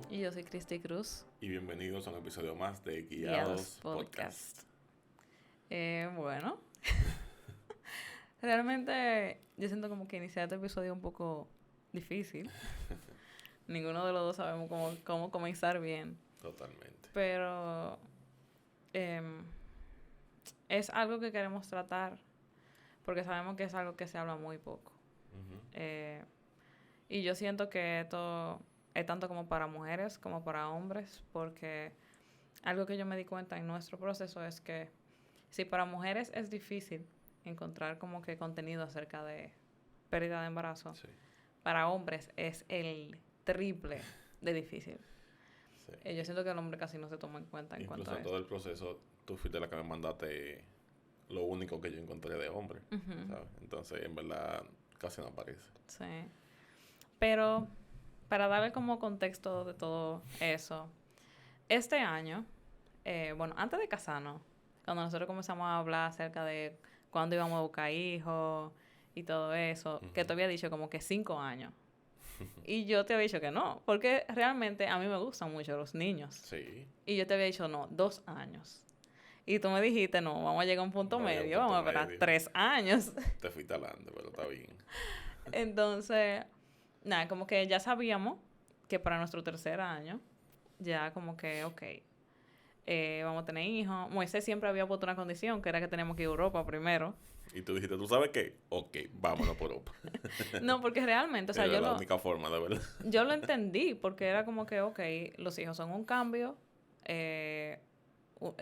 Crespo. Y yo soy Cristi Cruz. Y bienvenidos a un episodio más de Guiados Podcast. Bueno, realmente yo siento como que iniciar este episodio es un poco difícil. Ninguno de los dos sabemos cómo comenzar bien. Totalmente. Pero es algo que queremos tratar porque sabemos que es algo que se habla muy poco. Uh-huh. Y yo siento que esto es tanto como para mujeres como para hombres, porque algo que yo me di cuenta en nuestro proceso es que si para mujeres es difícil encontrar como que contenido acerca de pérdida de embarazo, Sí. para hombres es el triple de difícil. Sí. Yo siento que el hombre casi no se toma en cuenta en Incluso cuanto a en todo el proceso, tú fuiste la que me mandaste lo único que yo encontré de hombre, Uh-huh. ¿sabes? Entonces, en verdad, casi no aparece. Sí. Pero para darle como contexto de todo eso, este año, bueno, antes de casarnos, cuando nosotros comenzamos a hablar acerca de cuándo íbamos a buscar hijos y todo eso, Uh-huh. que te había dicho como que 5 años. Y yo te había dicho que no, porque realmente a mí me gustan mucho los niños. Sí. Y yo te había dicho no, 2 años. Y tú me dijiste, no, vamos a llegar a un punto Vamos a llegar a un medio, punto vamos a esperar medio. 3 años. Te fuiste adelante, pero está bien. Entonces, nada, como que ya sabíamos que para nuestro 3er año, ya como que, ok, vamos a tener hijos. Moisés siempre había puesto una condición, que era que teníamos que ir a Europa primero. Y tú dijiste, ¿tú sabes qué? Ok, vámonos por Europa. No, porque realmente, o sea, Era la única forma, de verdad. yo lo entendí, porque era como que, ok, los hijos son un cambio, es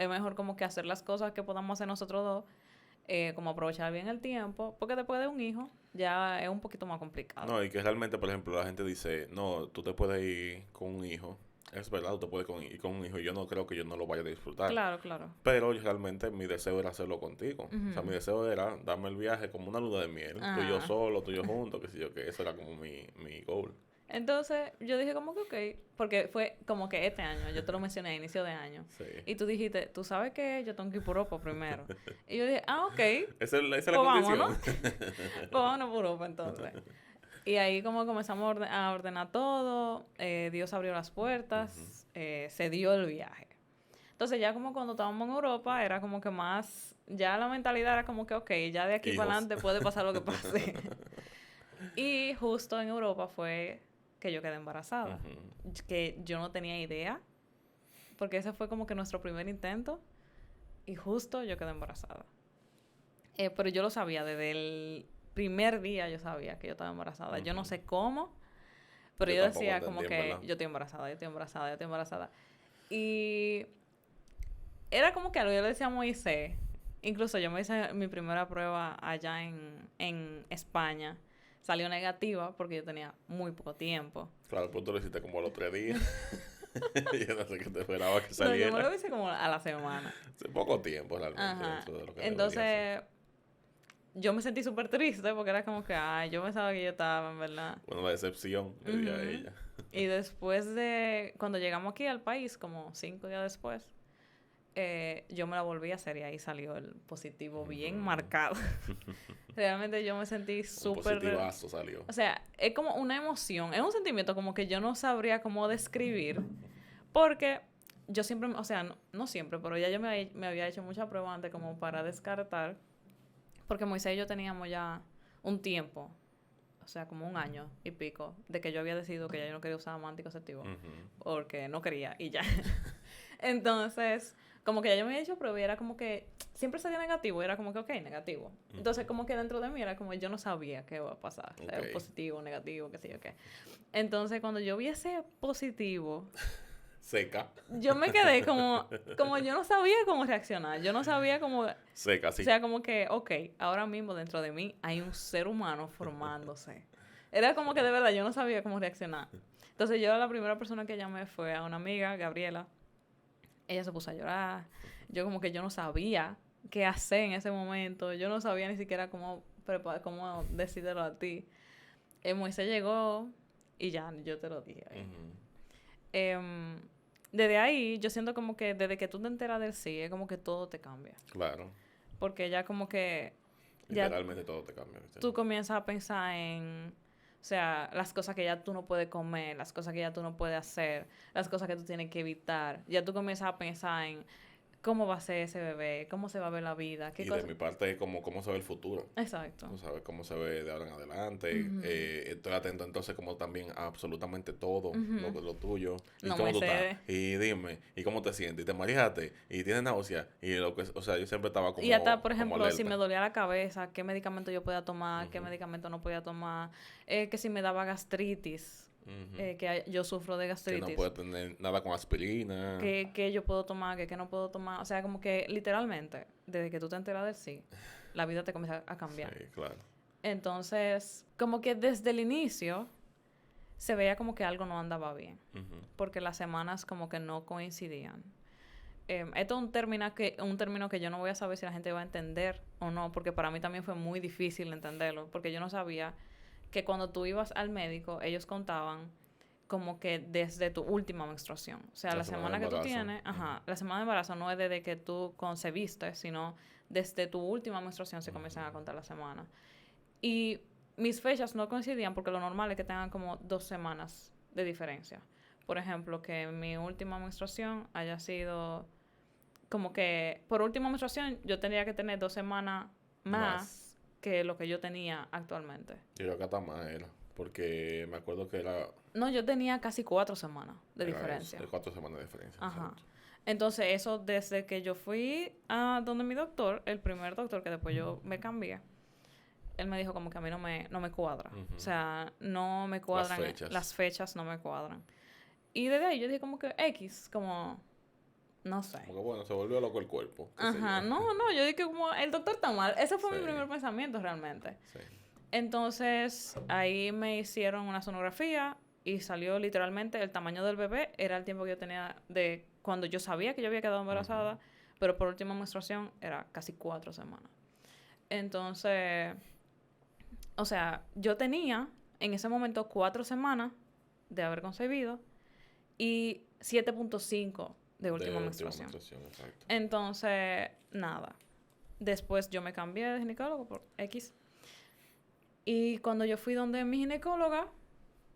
mejor como que hacer las cosas que podamos hacer nosotros dos, como aprovechar bien el tiempo, porque después de un hijo ya es un poquito más complicado. No, y que realmente, por ejemplo, la gente dice, no, tú te puedes ir con un hijo. Es verdad, tú te puedes ir con un hijo y yo no creo que yo no lo vaya a disfrutar. Claro, claro. Pero realmente mi deseo era hacerlo contigo. Uh-huh. O sea, mi deseo era darme el viaje como una luna de miel. Tú y yo solo, tú y yo juntos, qué sé yo, que eso era como mi goal. Entonces, yo dije como que ok, porque fue como que este año, yo te lo mencioné a inicio de año. Sí. Y tú dijiste, tú sabes que yo tengo que ir por Europa primero. Y yo dije, ok, Esa es la pues condición. vámonos. Pues vámonos por Europa entonces. Y ahí como comenzamos a ordenar todo, Dios abrió las puertas, se dio el viaje. Entonces ya como cuando estábamos en Europa era como que más, ya la mentalidad era como que ok, ya de aquí Hijos. para adelante puede pasar lo que pase. Y justo en Europa fue que yo quedé embarazada, que yo no tenía idea, porque ese fue como que nuestro primer intento y justo yo quedé embarazada. Pero yo lo sabía desde el primer día, yo sabía que yo estaba embarazada. Yo no sé cómo, pero yo decía como que yo estoy embarazada, yo estoy embarazada, yo estoy embarazada. Y era como que algo, yo le decía a Moisés, incluso yo me hice mi primera prueba allá en España, salió negativa porque yo tenía muy poco tiempo. Claro, pues tú lo hiciste como a los 3 días. Yo no sé qué te esperaba que saliera. No, yo me lo hice como a la semana. Hace poco tiempo realmente. Ajá. De lo que entonces, yo me sentí súper triste porque era como que, ay, yo pensaba que yo estaba, en verdad. Bueno, la decepción le dio a ella. Y después de, cuando llegamos aquí al país, como 5 días después, yo me la volví a hacer y ahí salió el positivo bien marcado. Realmente yo me sentí súper... Un positivazo salió. O sea, es como una emoción, es un sentimiento como que yo no sabría cómo describir, porque yo siempre, o sea, no siempre, pero ya yo me había hecho muchas pruebas antes como para descartar, porque Moisés y yo teníamos ya un tiempo, o sea, como 1 año y pico, de que yo había decidido que ya yo no quería usar anticonceptivo, porque no quería y ya. Entonces, como que ya yo me había hecho prueba y era como que siempre salía negativo y era como que ok, negativo. Entonces, como que dentro de mí era como yo no sabía qué iba a pasar, o sea, positivo, negativo, qué sé yo qué. Entonces, cuando yo vi ese positivo... Seca. Yo me quedé como yo no sabía cómo reaccionar. Yo no sabía cómo... Seca, sí. O sea, como que, ok, ahora mismo dentro de mí hay un ser humano formándose. Era como que de verdad yo no sabía cómo reaccionar. Entonces yo la primera persona que llamé fue a una amiga, Gabriela. Ella se puso a llorar. Yo como que yo no sabía qué hacer en ese momento. Yo no sabía ni siquiera cómo decírselo a ti. Moisés llegó y ya, yo te lo dije ahí. Desde ahí, yo siento como que desde que tú te enteras del sí, es como que todo te cambia. Claro. Porque ya como que... Literalmente todo te cambia. ¿Sí? Tú comienzas a pensar en... O sea, las cosas que ya tú no puedes comer, las cosas que ya tú no puedes hacer, las cosas que tú tienes que evitar. Ya tú comienzas a pensar en cómo va a ser ese bebé, cómo se va a ver la vida, qué Y de cosa. mi parte es como cómo se ve el futuro. Exacto. Tú sabes cómo se ve de ahora en adelante. Ujú, Estoy atento entonces como también a absolutamente todo ujú. lo tuyo. ¿Y No cómo me tú estás? sé. Y dime, ¿y cómo te sientes? ¿Y te mareaste? ¿Y tienes náusea? Y lo que, o sea, yo siempre estaba Y hasta, por como ejemplo, si me alerta. dolía la cabeza, qué medicamento yo podía tomar, qué Ujú, medicamento no podía tomar, que si me daba gastritis, ujú. yo sufro de Que no gastritis, puede tener nada con aspirina. que yo puedo tomar, que no puedo tomar. O sea, como que literalmente, desde que tú te enteras del sí, la vida te comienza a Sí, cambiar. claro. Entonces, como que desde el inicio se veía como que algo no andaba bien, Ujú. porque las semanas como que no coincidían. Esto es un término que yo no voy a saber si la gente va a entender o no, porque para mí también fue muy difícil entenderlo, porque yo no sabía que cuando tú ibas al médico, ellos contaban como que desde tu última menstruación. O sea, La la semana de semana que tú embarazo. tienes, ajá, la semana de embarazo no es desde que tú concebiste, sino desde tu última menstruación se comienzan a contar las semanas. Y mis fechas no coincidían porque lo normal es que tengan como 2 semanas de diferencia. Por ejemplo, que mi última menstruación haya sido como que por última menstruación yo tendría que tener 2 semanas Más. más que lo que yo tenía actualmente. Yo creo que hasta más era. Porque me acuerdo que No, yo tenía casi 4 semanas de era eso, diferencia. 4 semanas de diferencia. Ajá. Exacto. Entonces, eso desde que yo fui a donde mi doctor, el primer doctor que después yo me cambié, él me dijo como que a mí no me cuadra. Ujú. O sea, no me Las cuadran, fechas. las fechas no me cuadran. Y desde ahí yo dije como que X, como, no sé. Como que bueno, se volvió loco el cuerpo. Qué sé Ajá, yo. no, yo dije como, el doctor está mal. Ese fue Sí, mi primer pensamiento realmente. sí. Entonces, ahí me hicieron una sonografía y salió literalmente el tamaño del bebé. Era el tiempo que yo tenía de cuando yo sabía que yo había quedado embarazada, pero por última menstruación era casi 4 semanas. Entonces, o sea, yo tenía en ese momento 4 semanas de haber concebido y 7.5 de última De última menstruación. menstruación, exacto. Entonces, nada. Después yo me cambié de ginecólogo por X. Y cuando yo fui donde mi ginecóloga,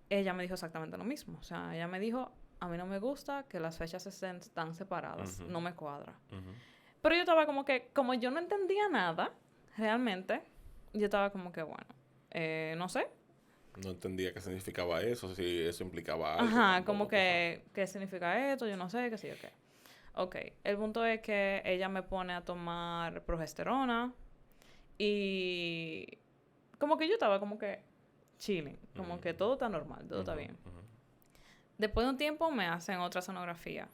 ella me dijo exactamente lo mismo. O sea, ella me dijo, a mí no me gusta que las fechas estén tan separadas. Ujú, No me cuadra. ujú. Pero yo estaba como que, como yo no entendía nada, realmente, yo estaba como que, bueno, no sé. No entendía qué significaba eso, si eso implicaba algo Ajá, tampoco, como tú sabes. que, ¿qué significa esto? Yo no sé, qué sé yo qué. Ok, el punto es que ella me pone a tomar progesterona y como que yo estaba como que chilling, como que todo está normal, todo está Ujú, bien. ujú. Después de un tiempo me hacen otra sonografía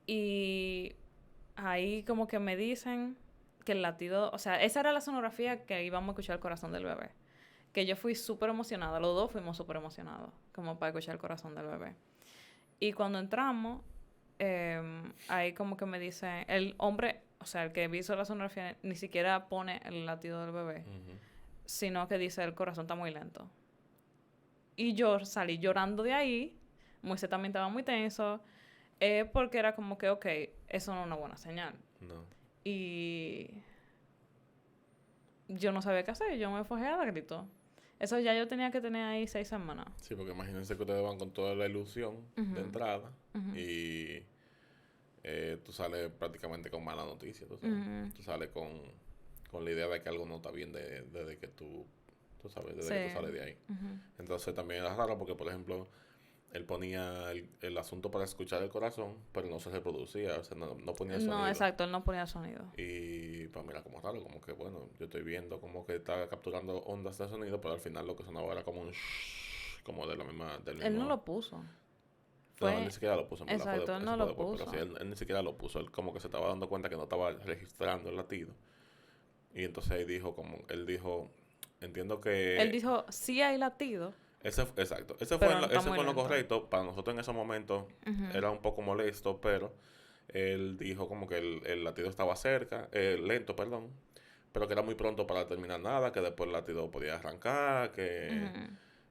y ahí como que me dicen que el latido, o sea, esa era la sonografía que íbamos a escuchar el corazón del bebé. Que yo fui súper emocionada, los dos fuimos súper emocionados, como para escuchar el corazón del bebé. Y cuando entramos, ahí como que me dicen, el hombre, o sea, el que hizo la sonografía, ni siquiera pone el latido del bebé, Ujú. sino que dice, el corazón está muy lento. Y yo salí llorando de ahí, Moisés también estaba muy tenso, porque era como que, ok, eso no es una buena señal. No. Y yo no sabía qué hacer, yo me fue a grito. Eso ya yo tenía que tener ahí 6 semanas. Sí, porque imagínense que ustedes van con toda la ilusión de Ujú, entrada ujú, y tú sales prácticamente con mala noticia, tú sabes. ujú. Tú sales con la idea de que algo no está bien desde que tú sabes, desde Sí. que tú sales de ahí. Ujú. Entonces también era raro porque, por ejemplo, él ponía el asunto para escuchar el corazón, pero no se reproducía, o sea, no ponía el No, sonido. exacto, él no ponía sonido. Y pues mira, como raro, como que bueno, yo estoy viendo como que está capturando ondas de sonido, pero al final lo que sonaba era como un shhh, como de la misma, del Él no mismo. lo puso. No, él ni Fue... siquiera lo puso, en verdad, Exacto, él eso no fue lo después, pero puso. sí, él ni siquiera lo puso, él como que se estaba dando cuenta que no estaba registrando el latido. Y entonces él dijo, entiendo Él que dijo, sí hay latido, exacto, pero no está ese muy fue lo lento. correcto, para nosotros en ese momento Ujú, era un poco molesto, pero él dijo como que el latido estaba cerca, lento, perdón, pero que era muy pronto para terminar nada, que después el latido podía arrancar, que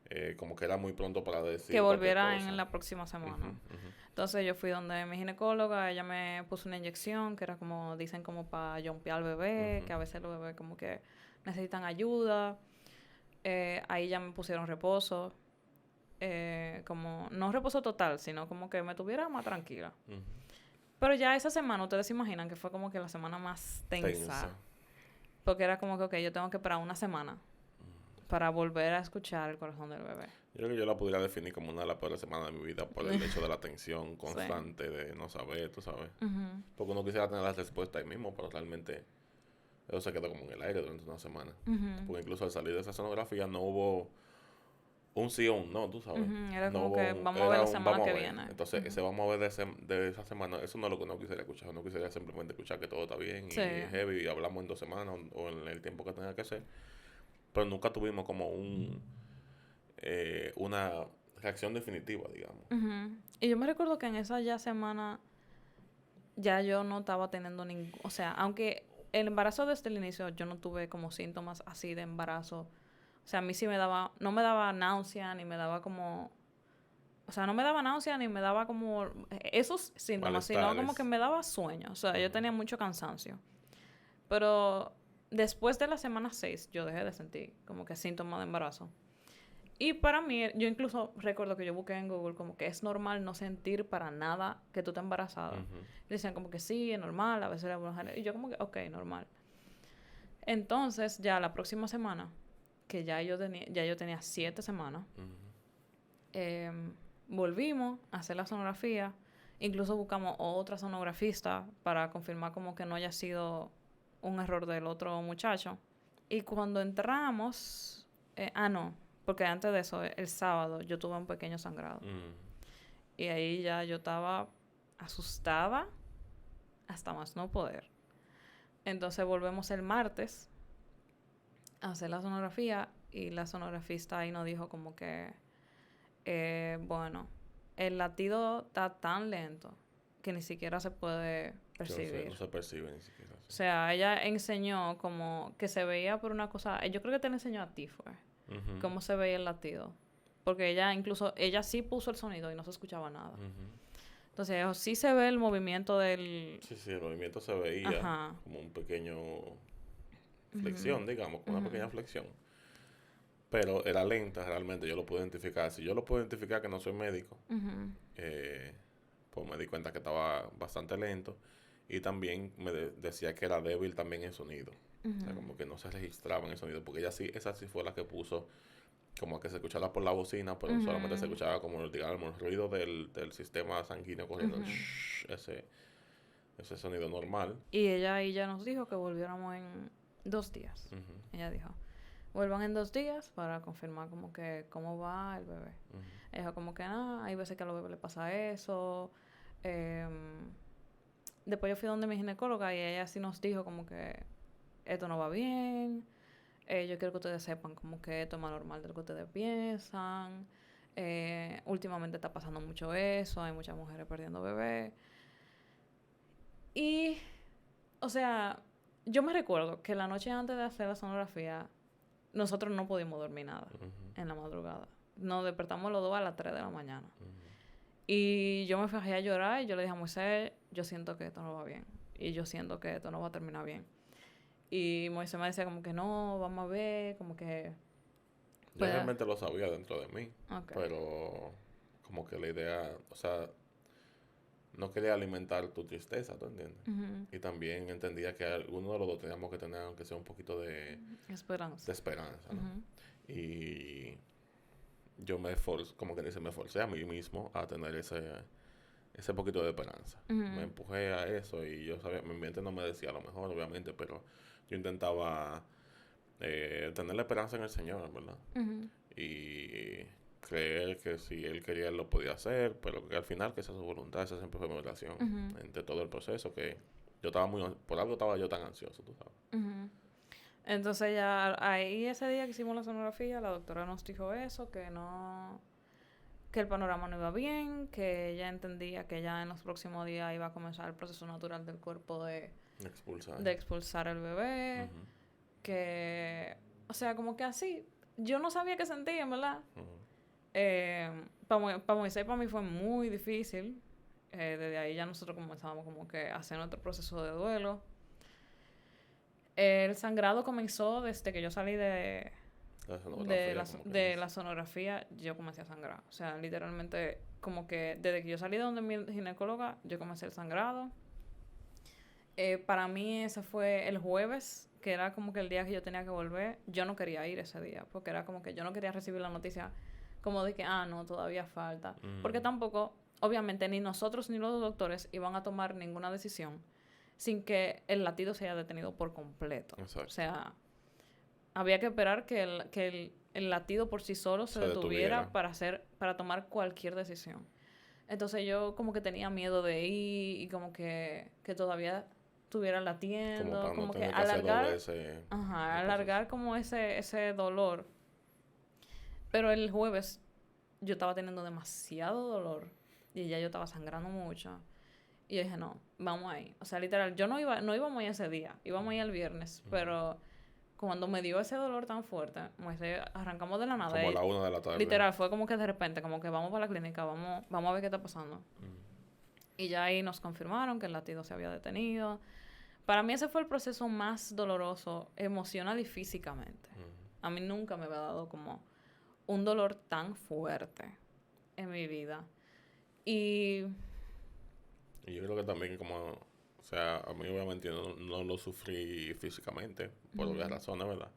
ujú. como que era muy pronto para Que decir cualquier volviera en cosa. la próxima Ujú, semana. ujú, Entonces yo fui donde mi ginecóloga, ella me puso una inyección que era como, dicen como para jumpear al bebé, ujú. que a veces los bebés como que necesitan ayuda. Ahí ya me pusieron reposo. Como, no reposo total, sino como que me tuviera más tranquila. Ujú. Pero ya esa semana, ustedes se imaginan que fue como que la semana más tensa. Porque era como que, ok, yo tengo que esperar una semana para volver a escuchar el corazón del bebé. Yo creo que yo la pudiera definir como una de las peores semanas de mi vida por el hecho de la tensión constante de no saber, tú sabes. Ujú. Porque uno quisiera tener la respuesta ahí mismo, pero realmente eso se quedó como en el aire durante una semana. Ujú. Porque incluso al salir de esa sonografía no hubo un sí o un no, tú sabes. Ujú. Era No como hubo que un, vamos a ver era la un semana vamos que a ver. viene. Entonces, Ujú. ese vamos a ver de esa semana, eso no es lo que uno quisiera escuchar. Uno quisiera simplemente escuchar que todo está bien Sí. y heavy y hablamos en 2 semanas o en el tiempo que tenga que ser. Pero nunca tuvimos como una reacción definitiva, digamos. Ujú. Y yo me recuerdo que en esa ya semana ya yo no estaba teniendo ningún... O sea, aunque el embarazo desde el inicio yo no tuve como síntomas así de embarazo. O sea, a mí sí me daba... No me daba náusea ni me daba como... O sea, no me daba náusea ni me daba como esos síntomas, sino como que Malestares. me daba sueño. O sea, yo tenía mucho cansancio. Pero después de la semana 6 yo dejé de sentir como que síntomas de embarazo. Y para mí, yo incluso recuerdo que yo busqué en Google como que es normal no sentir para nada que tú estás embarazada. Ujú. Y decían como que sí, es normal, a veces la mujer... Y yo como que, ok, normal. Entonces, ya la próxima semana, que ya yo tenía 7 semanas, Ujú. volvimos a hacer la sonografía. Incluso buscamos otra sonografista para confirmar como que no haya sido un error del otro muchacho. Y cuando entramos... no, porque antes de eso, el sábado, yo tuve un pequeño sangrado. Y ahí ya yo estaba asustada hasta más no poder. Entonces volvemos el martes a hacer la sonografía y la sonografista ahí nos dijo como que, bueno, el latido está tan lento que ni siquiera se puede percibir. No se percibe ni siquiera. O sea, ella enseñó como que se veía por una cosa... Yo creo que te la enseñó a ti, fue. Ujú. Cómo se veía el latido. Porque ella sí puso el sonido y no se escuchaba nada. Ujú. Entonces, sí se ve el movimiento del... Sí, el movimiento se veía Ajá. como un pequeño flexión, digamos, como una pequeña Ujú. flexión. Pero era lenta realmente, yo lo pude identificar. Si yo lo puedo identificar que no soy médico, Ujú. pues me di cuenta que estaba bastante lento. Y también decía que era débil también en sonido. O sea, Ujú. como que no se registraba en el sonido. Porque esa sí fue la que puso como que se escuchaba por la bocina, pero solamente se Ujú. escuchaba como, digamos, el ruido del sistema sanguíneo corriendo. Ujú. Ese sonido normal. Y ella ahí ya nos dijo que volviéramos en 2 días. Ujú. Ella dijo, vuelvan en 2 días para confirmar como que cómo va el bebé. Ujú. Ella dijo como que nada, hay veces que a los bebés les pasa eso. Después yo fui donde mi ginecóloga y ella sí nos dijo como que esto no va bien. Yo quiero que ustedes sepan como que esto es más normal de lo que ustedes piensan. Últimamente está pasando mucho eso. Hay muchas mujeres perdiendo bebés. Y, o sea, yo me recuerdo que la noche antes de hacer la sonografía, nosotros no pudimos dormir nada Ujú. en la madrugada. Nos despertamos los dos a las 3 de la mañana. Ujú. Y yo me fui a llorar y yo le dije a Moisés, yo siento que esto no va bien. Y yo siento que esto no va a terminar bien. Y Moisés me decía como que no, vamos a ver, como que... Yo Pues, realmente lo sabía dentro de mí, ok. pero como que la idea, o sea, no quería alimentar tu tristeza, ¿tú entiendes? Ujú. Y también entendía que alguno de los dos teníamos que tener, aunque sea un poquito de Esperanza. esperanza, ¿no? Ujú. Y yo como que dice, me forcé a mí mismo a tener ese poquito de esperanza. Ujú. Me empujé a eso y yo sabía, mi mente no me decía lo mejor, obviamente, pero yo intentaba tener la esperanza en el Señor, ¿verdad? Ujú. Y creer que si Él quería, Él lo podía hacer, pero que al final que esa es su voluntad, esa siempre fue mi oración Ujú. entre todo el proceso, que yo estaba por algo estaba yo tan ansioso, tú sabes. Ujú. Entonces ya ahí ese día que hicimos la sonografía, la doctora nos dijo eso, que no, que el panorama no iba bien, que ella entendía que ya en los próximos días iba a comenzar el proceso natural del cuerpo de Expulsar. expulsar el bebé, Ujú. que, o sea, como que así, yo no sabía qué sentía, en verdad. Ujú. Para Moisés, para mí fue muy difícil. Desde ahí ya nosotros comenzamos como que a hacer nuestro proceso de duelo. El sangrado comenzó desde que yo salí de de la sonografía, yo comencé a sangrar. O sea, literalmente, como que desde que yo salí de donde mi ginecóloga, yo comencé el sangrado. Para mí ese fue el jueves, que era como que el día que yo tenía que volver. Yo no quería ir ese día, porque era como que yo no quería recibir la noticia como de que, no, todavía falta. Porque tampoco, obviamente, ni nosotros ni los doctores iban a tomar ninguna decisión sin que el latido se haya detenido por completo. Exacto. O sea, había que esperar que el latido por sí solo se detuviera para tomar cualquier decisión. Entonces yo como que tenía miedo de ir y como que todavía estuviera latiendo, como que alargar como ese dolor. Pero el jueves yo estaba teniendo demasiado dolor y ya yo estaba sangrando mucho. Y yo dije, no, vamos ahí. O sea, literal, no íbamos a ir ese día, íbamos a ir el viernes, pero cuando me dio ese dolor tan fuerte, arrancamos de la nada. Como a la 1 de la tarde. Literal, fue como que de repente, como que vamos para la clínica, vamos a ver qué está pasando. Y ya ahí nos confirmaron que el latido se había detenido. Para mí ese fue el proceso más doloroso, emocional y físicamente. A mí nunca me había dado como un dolor tan fuerte en mi vida. Y yo creo que también como... O sea, a mí obviamente no lo sufrí físicamente, por obvias razones, ¿verdad?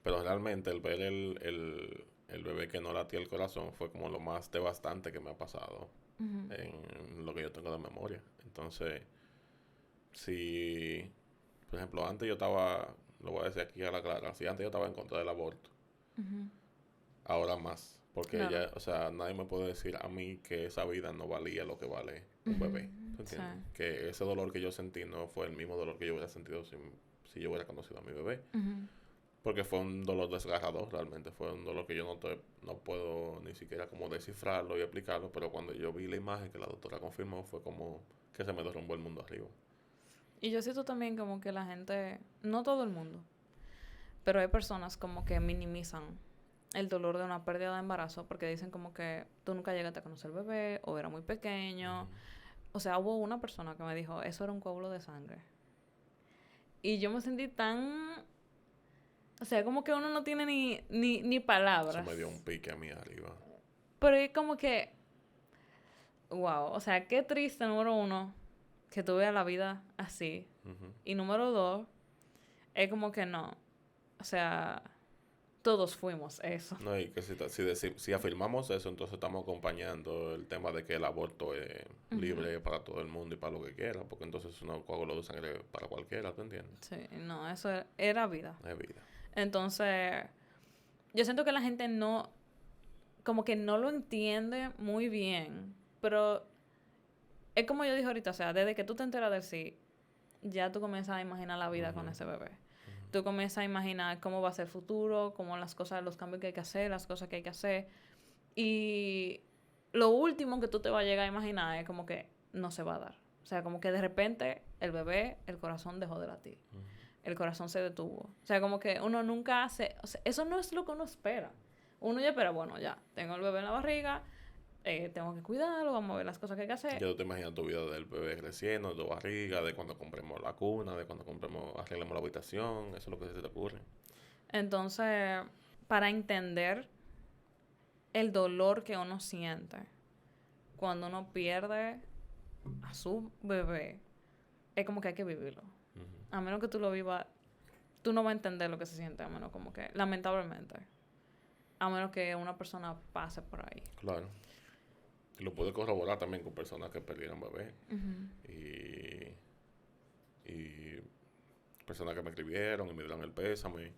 Pero realmente el ver el bebé que no latía el corazón fue como lo más devastante que me ha pasado en lo que yo tengo de memoria. Entonces, si, por ejemplo, antes yo estaba, lo voy a decir aquí a la clara, si antes yo estaba en contra del aborto, ahora más. Porque ella, o sea, nadie me puede decir a mí que esa vida no valía lo que vale un bebé. ¿Tú entiendes? Sí. Que ese dolor que yo sentí no fue el mismo dolor que yo hubiera sentido si yo hubiera conocido a mi bebé. Porque fue un dolor desgarrador, realmente. Fue un dolor que yo no puedo ni siquiera como descifrarlo y explicarlo. Pero cuando yo vi la imagen que la doctora confirmó, fue como que se me derrumbó el mundo arriba. Y yo siento también como que la gente, no todo el mundo, pero hay personas como que minimizan el dolor de una pérdida de embarazo porque dicen como que tú nunca llegaste a conocer al bebé o era muy pequeño. O sea, hubo una persona que me dijo, eso era un coágulo de sangre. Y yo me sentí tan... O sea, como que uno no tiene ni palabras. Eso me dio un pique a mí arriba. Pero es como que... Wow, o sea, qué triste, número uno, que tú veas la vida así. Y número dos, es como que no. O sea... Todos fuimos eso. No, y que si afirmamos eso, entonces estamos acompañando el tema de que el aborto es libre para todo el mundo y para lo que quiera, porque entonces es un coágulo de sangre para cualquiera, ¿tú entiendes? Sí, no, eso era vida. Es vida. Entonces, yo siento que la gente no, como que no lo entiende muy bien, pero es como yo dije ahorita, o sea, desde que tú te enteras del sí, ya tú comienzas a imaginar la vida con ese bebé. Tú comienzas a imaginar cómo va a ser el futuro, cómo las cosas, los cambios que hay que hacer, las cosas que hay que hacer. Y lo último que tú te vas a llegar a imaginar es como que no se va a dar. O sea, como que de repente el bebé, el corazón dejó de latir. El corazón se detuvo. O sea, como que uno nunca hace... O sea, eso no es lo que uno espera. Uno ya espera, bueno, ya, tengo el bebé en la barriga, tengo que cuidarlo, vamos a ver las cosas que hay que hacer. Ya tú te imaginas tu vida del bebé creciendo, de tu barriga, de cuando compremos la cuna, de cuando arreglemos la habitación, eso es lo que se te ocurre. Entonces, para entender el dolor que uno siente cuando uno pierde a su bebé, es como que hay que vivirlo. A menos que tú lo vivas, tú no vas a entender lo que se siente, a menos como que, lamentablemente, a menos que una persona pase por ahí. Claro. Y lo pude corroborar también con personas que perdieron bebé. Y personas que me escribieron y me dieron el pésame.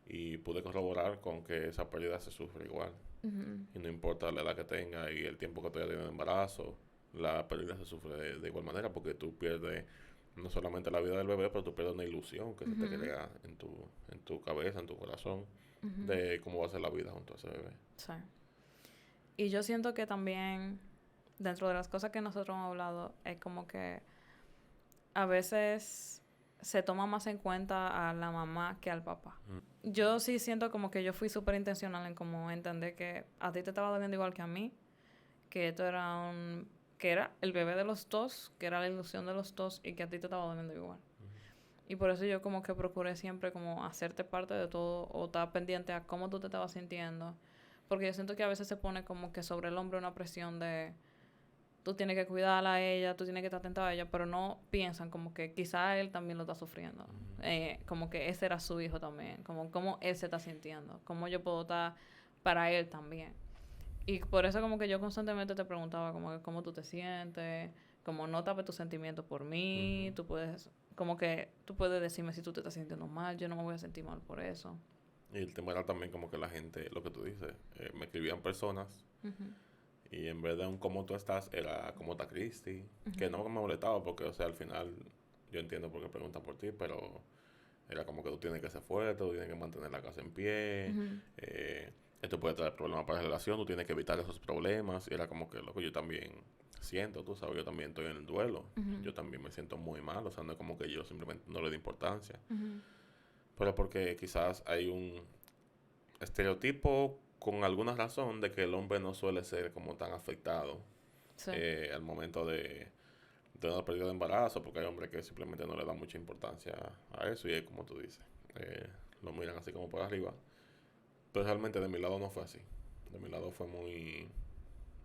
Y pude corroborar con que esa pérdida se sufre igual. Y no importa la edad que tenga y el tiempo que tú hayas tenido de embarazo, la pérdida se sufre de igual manera porque tú pierdes no solamente la vida del bebé, pero tú pierdes una ilusión que se te crea en tu cabeza, en tu corazón, de cómo va a ser la vida junto a ese bebé. Sí. Y yo siento que también, dentro de las cosas que nosotros hemos hablado, es como que a veces se toma más en cuenta a la mamá que al papá. Yo sí siento como que yo fui súper intencional en como entender que a ti te estaba doliendo igual que a mí, que esto era que era el bebé de los dos, que era la ilusión de los dos y que a ti te estaba doliendo igual. Y por eso yo como que procuré siempre como hacerte parte de todo o estar pendiente a cómo tú te estabas sintiendo. Porque yo siento que a veces se pone como que sobre el hombre una presión de tú tienes que cuidarla a ella, tú tienes que estar atento a ella, pero no piensan como que quizá él también lo está sufriendo. Como que ese era su hijo también, como cómo él se está sintiendo, cómo yo puedo estar para él también. Y por eso como que yo constantemente te preguntaba como que cómo tú te sientes, como no tapes tus sentimientos por mí, tú puedes, como que tú puedes decirme si tú te estás sintiendo mal, yo no me voy a sentir mal por eso. Y el tema era también como que la gente, lo que tú dices, me escribían personas y en vez de un cómo tú estás, era cómo está Cristi, que no me molestaba porque, o sea, al final yo entiendo por qué preguntan por ti, pero era como que tú tienes que ser fuerte, tú tienes que mantener la casa en pie, esto puede traer problemas para la relación, tú tienes que evitar esos problemas, y era como que lo que yo también siento, tú sabes, yo también estoy en el duelo, yo también me siento muy mal, o sea, no es como que yo simplemente no le doy importancia, pero porque quizás hay un estereotipo con alguna razón de que el hombre no suele ser como tan afectado al momento de una pérdida de embarazo, porque hay hombres que simplemente no le dan mucha importancia a eso y es como tú dices, lo miran así como por arriba, pero realmente de mi lado no fue así, de mi lado fue muy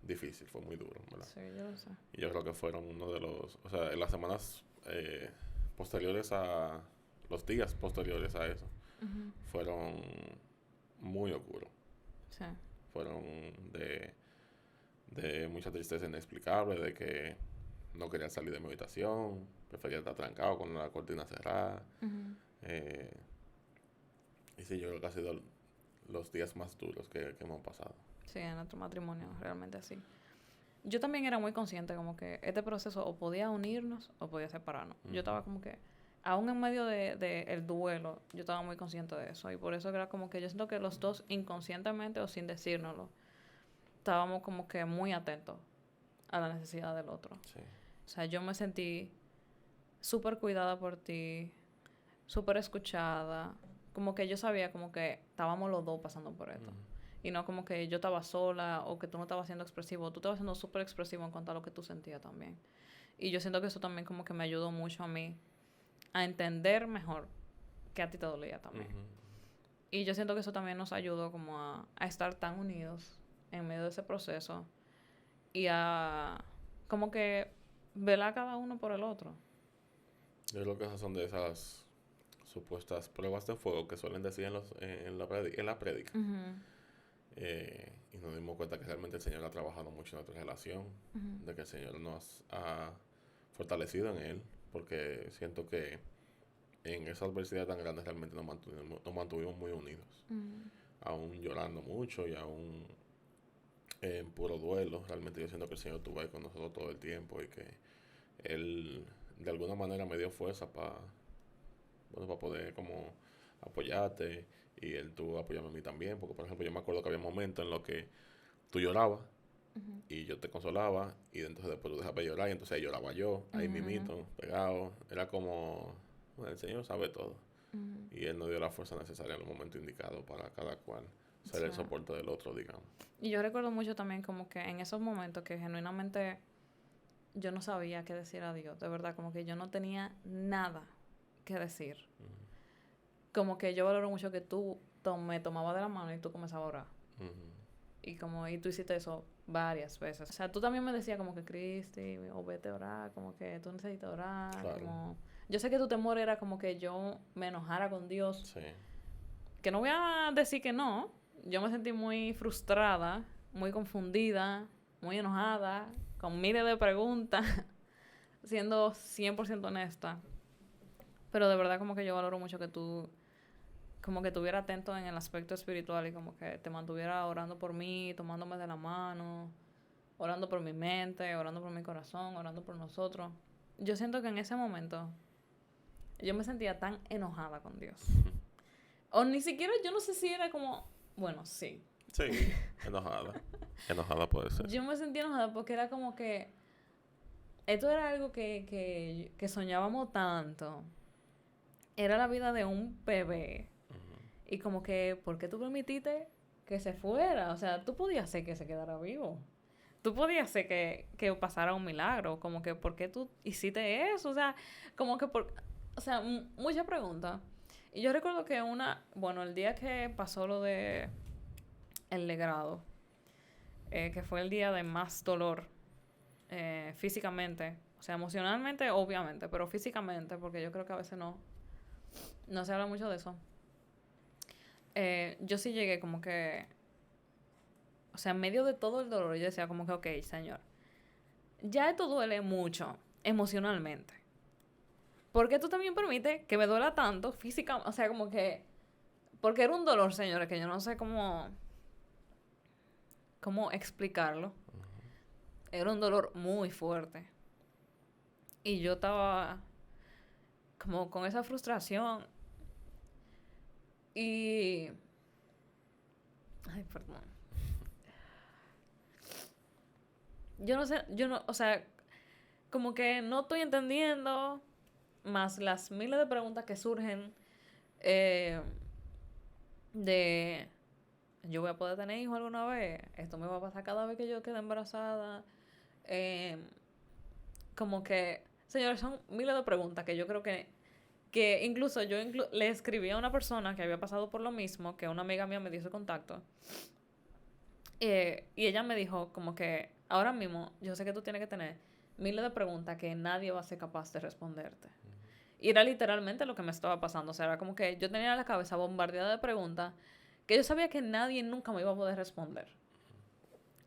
difícil, fue muy duro, ¿verdad? Sí, yo lo sé. Y yo creo que fueron uno de los, o sea, en las semanas posteriores a, los días posteriores a eso, fueron muy oscuros. Sí. Fueron de mucha tristeza inexplicable, de que no quería salir de mi habitación, prefería estar trancado con la cortina cerrada. Y sí, yo creo que ha sido los días más duros que hemos pasado. Sí, en nuestro matrimonio, realmente así. Yo también era muy consciente como que este proceso o podía unirnos o podía separarnos. Yo estaba como que, aún en medio de el duelo, yo estaba muy consciente de eso. Y por eso era como que yo siento que los dos inconscientemente o sin decírnoslo, estábamos como que muy atentos a la necesidad del otro. Sí. O sea, yo me sentí súper cuidada por ti, súper escuchada. Como que yo sabía como que estábamos los dos pasando por esto. Y no como que yo estaba sola o que tú no estabas siendo expresivo. Tú estabas siendo súper expresivo en cuanto a lo que tú sentías también. Y yo siento que eso también como que me ayudó mucho a mí a entender mejor que a ti te dolía también. Y yo siento que eso también nos ayudó como a estar tan unidos en medio de ese proceso y a como que velar cada uno por el otro. Yo creo que esas son de esas supuestas pruebas de fuego que suelen decir en la prédica. Y nos dimos cuenta que realmente el Señor ha trabajado mucho en nuestra relación, de que el Señor nos ha fortalecido en Él, porque siento que en esa adversidad tan grande realmente nos mantuvimos muy unidos, aún llorando mucho y aún en puro duelo. Realmente yo siento que el Señor estuvo ahí con nosotros todo el tiempo y que Él de alguna manera me dio fuerza para poder como apoyarte, y Él tuvo apoyarme a mí también, porque por ejemplo yo me acuerdo que había momentos en los que tú llorabas y yo te consolaba, y entonces después tú dejabas de llorar y entonces ahí lloraba yo, ahí mimito, pegado. Era como, bueno, el Señor sabe todo, y Él nos dio la fuerza necesaria en el momento indicado para cada cual ser el soporte del otro, digamos. Y yo recuerdo mucho también como que en esos momentos que genuinamente yo no sabía qué decir a Dios, de verdad, como que yo no tenía nada que decir. Como que yo valoro mucho que tú me tomabas de la mano y tú comenzabas a orar. Y tú hiciste eso varias veces. O sea, tú también me decías como que Cristi, o vete a orar, como que tú necesitas orar. Claro. Como... Yo sé que tu temor era como que yo me enojara con Dios. Sí. Que no voy a decir que no. Yo me sentí muy frustrada, muy confundida, muy enojada, con miles de preguntas, siendo 100% honesta. Pero de verdad como que yo valoro mucho que tú como que estuviera atento en el aspecto espiritual y como que te mantuviera orando por mí, tomándome de la mano, orando por mi mente, orando por mi corazón, orando por nosotros. Yo siento que en ese momento yo me sentía tan enojada con Dios. O ni siquiera, yo no sé si era como... Bueno, sí. Sí, enojada. Enojada puede ser. Yo me sentía enojada porque era como que... Esto era algo que soñábamos tanto. Era la vida de un bebé. Y como que, ¿por qué tú permitiste que se fuera? O sea, tú podías hacer que se quedara vivo. Tú podías hacer que pasara un milagro. Como que, ¿por qué tú hiciste eso? O sea, como que o sea, muchas preguntas. Y yo recuerdo que el día que pasó lo de el legrado, que fue el día de más dolor físicamente, o sea, emocionalmente, obviamente, pero físicamente, porque yo creo que a veces no se habla mucho de eso. Yo sí llegué como que, o sea, en medio de todo el dolor, yo decía como que, ok, señor, ya esto duele mucho emocionalmente. ¿Por qué tú también permites que me duela tanto físicamente? O sea, como que, porque era un dolor, señores, que yo no sé cómo explicarlo. Era un dolor muy fuerte. Y yo estaba como con esa frustración. Y... Ay, perdón. Yo no sé, o sea, como que no estoy entendiendo, más las miles de preguntas que surgen de... ¿Yo voy a poder tener hijos alguna vez? ¿Esto me va a pasar cada vez que yo quede embarazada? Como que, señores, son miles de preguntas que yo creo que incluso yo le escribí a una persona que había pasado por lo mismo, que una amiga mía me dio su contacto. Y ella me dijo como que ahora mismo yo sé que tú tienes que tener miles de preguntas que nadie va a ser capaz de responderte. Y era literalmente lo que me estaba pasando. O sea, era como que yo tenía la cabeza bombardeada de preguntas que yo sabía que nadie nunca me iba a poder responder.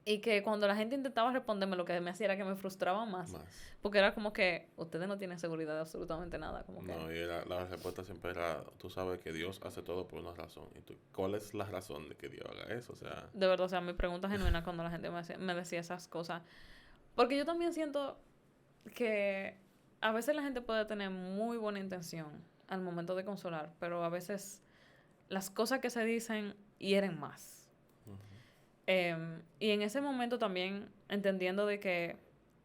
Y que cuando la gente intentaba responderme, lo que me hacía era que me frustraba más. Porque era como que ustedes no tienen seguridad de absolutamente nada. Como que... No, y la respuesta siempre era, tú sabes que Dios hace todo por una razón. ¿Y tú, cuál es la razón de que Dios haga eso? O sea... De verdad, o sea, mi pregunta genuina cuando la gente me decía esas cosas. Porque yo también siento que a veces la gente puede tener muy buena intención al momento de consolar, pero a veces las cosas que se dicen hieren más. Y en ese momento también entendiendo de que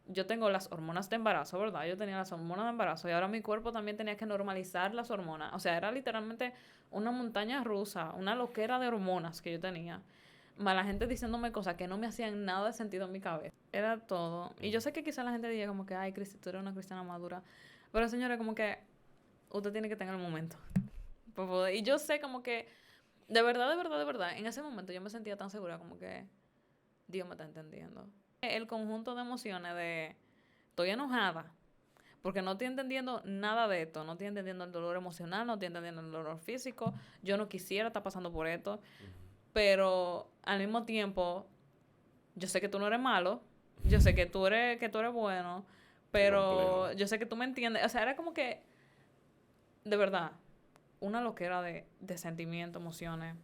yo tengo las hormonas de embarazo, ¿verdad? Yo tenía las hormonas de embarazo y ahora mi cuerpo también tenía que normalizar las hormonas. O sea, era literalmente una montaña rusa, una loquera de hormonas que yo tenía. Más la gente diciéndome cosas que no me hacían nada de sentido en mi cabeza. Era todo. Y yo sé que quizás la gente diga como que, ay, Cristi, tú eres una cristiana madura. Pero señora, como que usted tiene que tener el momento. Y yo sé como que, de verdad, en ese momento yo me sentía tan segura como que Dios me está entendiendo. El conjunto de emociones de estoy enojada porque no estoy entendiendo nada de esto, no estoy entendiendo el dolor emocional, no estoy entendiendo el dolor físico, yo no quisiera estar pasando por esto, pero al mismo tiempo yo sé que tú no eres malo, yo sé que tú eres bueno, pero yo sé que tú me entiendes. O sea, era como que, de verdad, una loquera de sentimientos, emociones.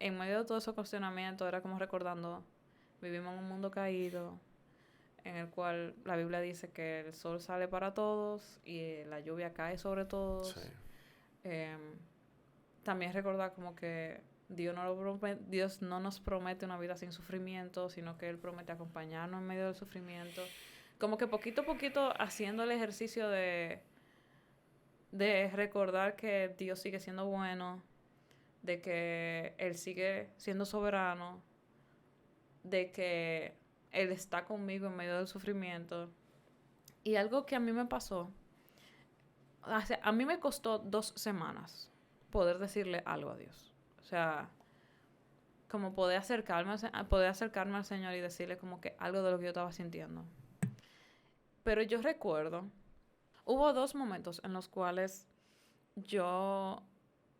En medio de todo ese cuestionamiento era como recordando, vivimos en un mundo caído, en el cual la Biblia dice que el sol sale para todos y la lluvia cae sobre todos. Sí. También recordar como que Dios no nos promete una vida sin sufrimiento, sino que Él promete acompañarnos en medio del sufrimiento. Como que poquito a poquito haciendo el ejercicio de recordar que Dios sigue siendo bueno, de que Él sigue siendo soberano, de que Él está conmigo en medio del sufrimiento. Y algo que a mí me pasó, o sea, a mí me costó 2 semanas poder decirle algo a Dios. O sea, como poder acercarme al Señor y decirle como que algo de lo que yo estaba sintiendo. Pero yo recuerdo, hubo 2 momentos en los cuales yo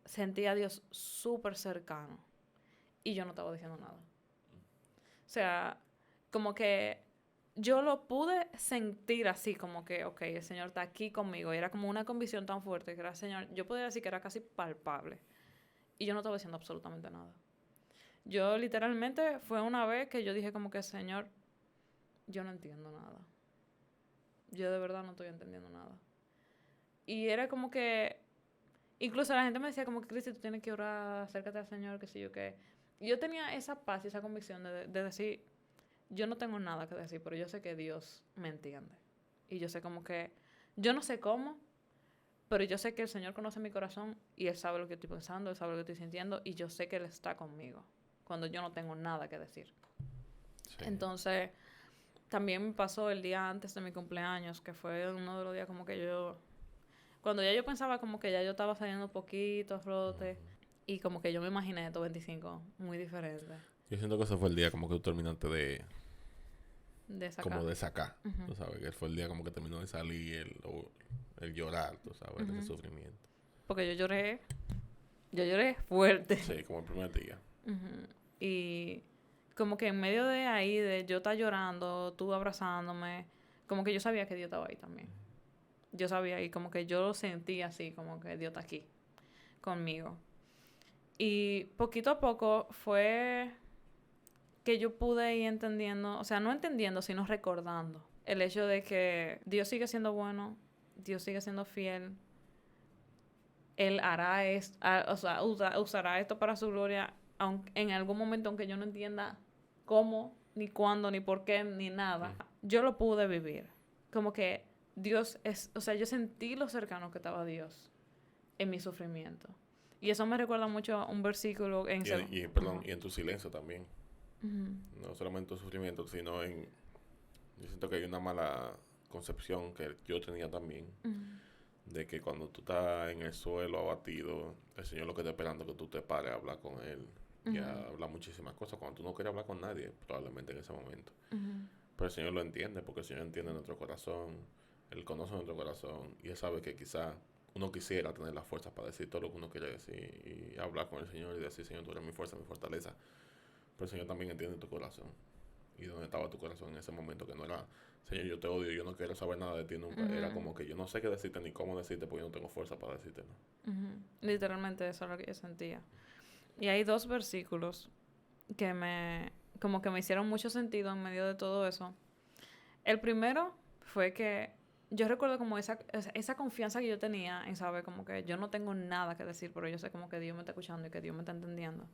sentí a Dios súper cercano y yo no estaba diciendo nada. O sea, como que yo lo pude sentir así, como que, ok, el Señor está aquí conmigo. Y era como una convicción tan fuerte que era el Señor. Yo podría decir que era casi palpable. Y yo no estaba diciendo absolutamente nada. Yo literalmente fue una vez que yo dije como que, Señor, yo no entiendo nada. Yo de verdad no estoy entendiendo nada. Y era como que, incluso la gente me decía como que, Cristi, tú tienes que orar, acércate al Señor, qué sé yo qué. Y yo tenía esa paz y esa convicción de decir, yo no tengo nada que decir, pero yo sé que Dios me entiende. Y yo sé como que, yo no sé cómo, pero yo sé que el Señor conoce mi corazón y Él sabe lo que estoy pensando, Él sabe lo que estoy sintiendo y yo sé que Él está conmigo cuando yo no tengo nada que decir. Sí. Entonces, también me pasó el día antes de mi cumpleaños, que fue uno de los días como que yo... Cuando ya yo pensaba como que ya yo estaba saliendo un poquito a flote, y como que yo me imaginé estos 25 muy diferentes. Yo siento que ese fue el día como que tú terminaste de sacar. Como de sacar, tú sabes, que fue el día como que terminó de salir el llorar, tú sabes, ese sufrimiento. Porque yo lloré fuerte. Sí, como el primer día. Y como que en medio de ahí, de yo estar llorando, tú abrazándome, como que yo sabía que Dios estaba ahí también. Yo sabía, y como que yo lo sentí así, como que Dios está aquí, conmigo. Y poquito a poco fue que yo pude ir entendiendo, o sea, no entendiendo, sino recordando el hecho de que Dios sigue siendo bueno, Dios sigue siendo fiel, Él hará esto, o sea, usará esto para su gloria, aunque en algún momento, aunque yo no entienda cómo, ni cuándo, ni por qué, ni nada, yo lo pude vivir. Como que Dios es, o sea, yo sentí lo cercano que estaba Dios en mi sufrimiento. Y eso me recuerda mucho a un versículo en... Y en tu silencio también. No solamente en tu sufrimiento, sino en... Yo siento que hay una mala concepción que yo tenía también, de que cuando tú estás en el suelo abatido, el Señor lo que está esperando es que tú te pares a hablar con Él y a hablar muchísimas cosas, cuando tú no quieres hablar con nadie, probablemente en ese momento. Pero el Señor lo entiende, porque el Señor entiende nuestro corazón, Él conoce nuestro corazón, y Él sabe que quizá uno quisiera tener las fuerzas para decir todo lo que uno quiere decir y hablar con el Señor y decir, Señor, tú eres mi fuerza, mi fortaleza. Pero el Señor también entiende tu corazón. Y dónde estaba tu corazón en ese momento, que no era, Señor, yo te odio, yo no quiero saber nada de ti nunca. Era como que yo no sé qué decirte ni cómo decirte, porque yo no tengo fuerza para decirte. Literalmente eso es lo que yo sentía. Y hay 2 versículos que como que me hicieron mucho sentido en medio de todo eso. El primero fue que yo recuerdo como esa confianza que yo tenía en saber como que yo no tengo nada que decir, pero yo sé como que Dios me está escuchando y que Dios me está entendiendo.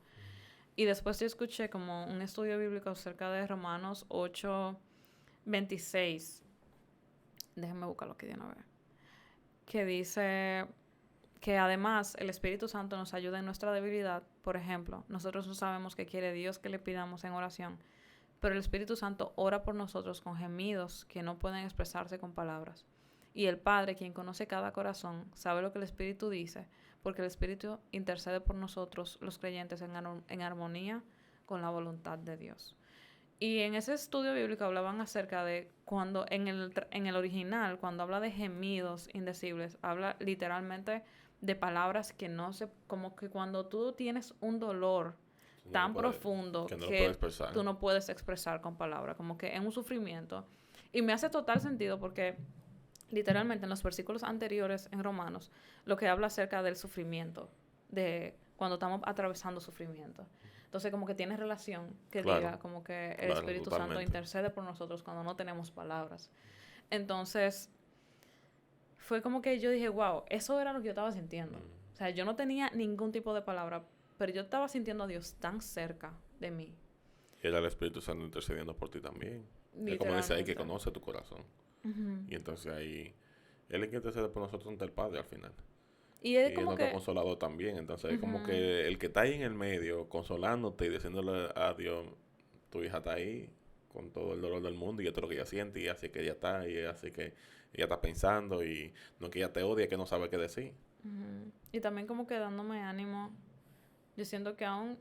Y después yo escuché como un estudio bíblico acerca de Romanos 8:26. Déjenme buscarlo aquí de una vez. Que dice que además el Espíritu Santo nos ayuda en nuestra debilidad. Por ejemplo, nosotros no sabemos qué quiere Dios que le pidamos en oración, pero el Espíritu Santo ora por nosotros con gemidos que no pueden expresarse con palabras. Y el Padre, quien conoce cada corazón, sabe lo que el Espíritu dice, porque el Espíritu intercede por nosotros, los creyentes, en armonía con la voluntad de Dios. Y en ese estudio bíblico hablaban acerca de cuando en el original, cuando habla de gemidos indecibles, habla literalmente de palabras que no se... Como que cuando tú tienes un dolor tan profundo que tú no puedes expresar con palabras, como que en un sufrimiento. Y me hace total sentido porque literalmente en los versículos anteriores en Romanos, lo que habla acerca del sufrimiento, de cuando estamos atravesando sufrimiento. Entonces, como que tiene relación que diga como que el Espíritu Santo intercede por nosotros cuando no tenemos palabras. Entonces, fue como que yo dije, wow, eso era lo que yo estaba sintiendo. O sea, yo no tenía ningún tipo de palabra, pero yo estaba sintiendo a Dios tan cerca de mí. Y era el Espíritu Santo intercediendo por ti también. Es como dice ahí, que conoce tu corazón. Y entonces ahí, Él es quien intercede por nosotros ante el Padre al final. Y es como nuestro consolador también. Entonces es como que el que está ahí en el medio, consolándote y diciéndole a Dios, tu hija está ahí con todo el dolor del mundo y esto es lo que ella siente y así que ella está y así que ella está pensando y no que ella te odia, que no sabe qué decir. Y también como que dándome ánimo. Yo siento que aún...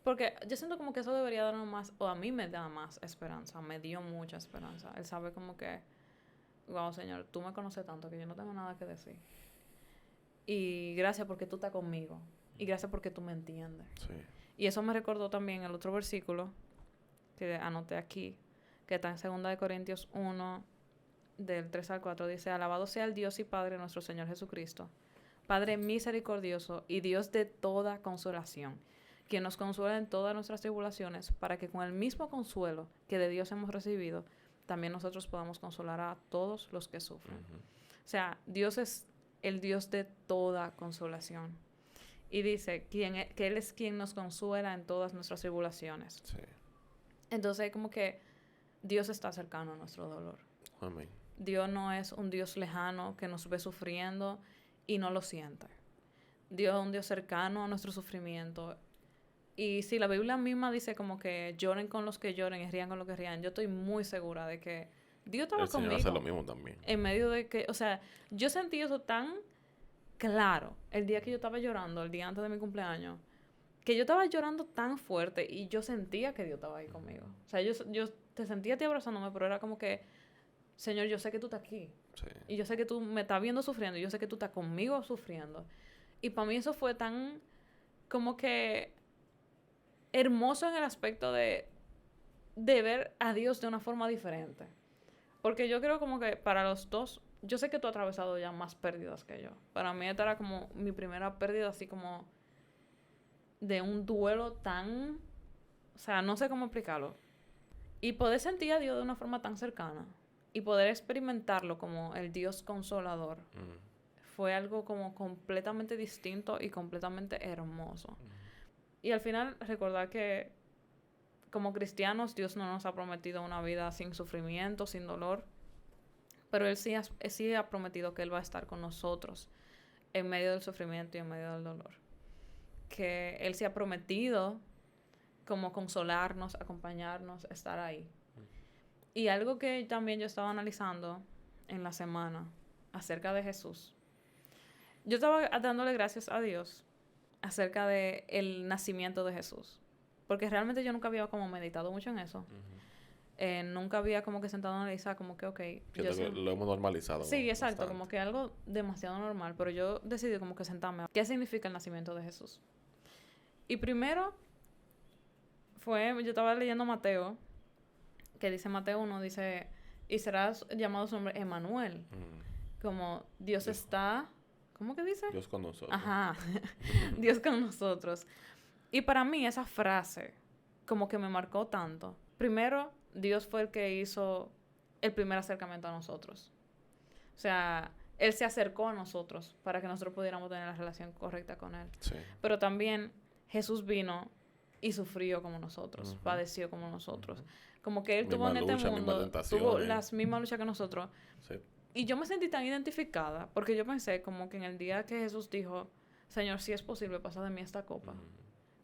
Porque yo siento como que eso debería darnos más, o a mí me da más esperanza, me dio mucha esperanza. Él sabe como que, wow, Señor, tú me conoces tanto que yo no tengo nada que decir. Y gracias porque tú estás conmigo. Y gracias porque tú me entiendes. Sí. Y eso me recordó también el otro versículo que anoté aquí, que está en 2 Corintios 1, del 3 al 4. Dice, alabado sea el Dios y Padre nuestro Señor Jesucristo, Padre misericordioso y Dios de toda consolación, quien nos consuela en todas nuestras tribulaciones, para que con el mismo consuelo que de Dios hemos recibido, también nosotros podamos consolar a todos los que sufren. O sea, Dios es el Dios de toda consolación. Y dice que Él es quien nos consuela en todas nuestras tribulaciones. Sí. Entonces, como que Dios está cercano a nuestro dolor. Amén. Dios no es un Dios lejano que nos ve sufriendo y no lo siente. Dios es un Dios cercano a nuestro sufrimiento. Y si la Biblia misma dice como que lloren con los que lloren y rían con los que rían, yo estoy muy segura de que Dios estaba el Señor conmigo. hace lo mismo también. En medio de que, o sea, yo sentí eso tan claro el día que yo estaba llorando, el día antes de mi cumpleaños, que yo estaba llorando tan fuerte y yo sentía que Dios estaba ahí conmigo. O sea, yo te sentía a ti abrazándome, pero era como que, Señor, yo sé que tú estás aquí. Sí. Y yo sé que tú me estás viendo sufriendo y yo sé que tú estás conmigo sufriendo. Y para mí eso fue tan como que hermoso en el aspecto de ver a Dios de una forma diferente. Porque yo creo como que para los dos, yo sé que tú has atravesado ya más pérdidas que yo. Para mí esta era como mi primera pérdida así como de un duelo tan... O sea, no sé cómo explicarlo. Y poder sentir a Dios de una forma tan cercana y poder experimentarlo como el Dios consolador fue algo como completamente distinto y completamente hermoso. Y al final recordar que como cristianos Dios no nos ha prometido una vida sin sufrimiento, sin dolor, pero Él sí ha prometido que Él va a estar con nosotros en medio del sufrimiento y en medio del dolor. Que Él sí ha prometido como consolarnos, acompañarnos, estar ahí. Y algo que también yo estaba analizando en la semana acerca de Jesús. Yo estaba dándole gracias a Dios acerca de el nacimiento de Jesús. Porque realmente yo nunca había como meditado mucho en eso. Nunca había como que sentado a analizar como que, ok... Lo hemos normalizado. Sí, exacto. Bastante. Como que algo demasiado normal. Pero yo decidí como que sentarme. ¿Qué significa el nacimiento de Jesús? Y primero yo estaba leyendo Mateo, que dice Mateo 1, dice, y serás llamado su nombre Emmanuel. Como Dios está... ¿Cómo que dice? Dios con nosotros. Ajá. Dios con nosotros. Y para mí esa frase como que me marcó tanto. Primero, Dios fue el que hizo el primer acercamiento a nosotros. O sea, Él se acercó a nosotros para que nosotros pudiéramos tener la relación correcta con Él. Sí. Pero también Jesús vino y sufrió como nosotros, padeció como nosotros. Como que Él tuvo en este mundo, tuvo las mismas luchas que nosotros. Sí. Y yo me sentí tan identificada, porque yo pensé como que en el día que Jesús dijo, Señor, si es posible, pasa de mí esta copa.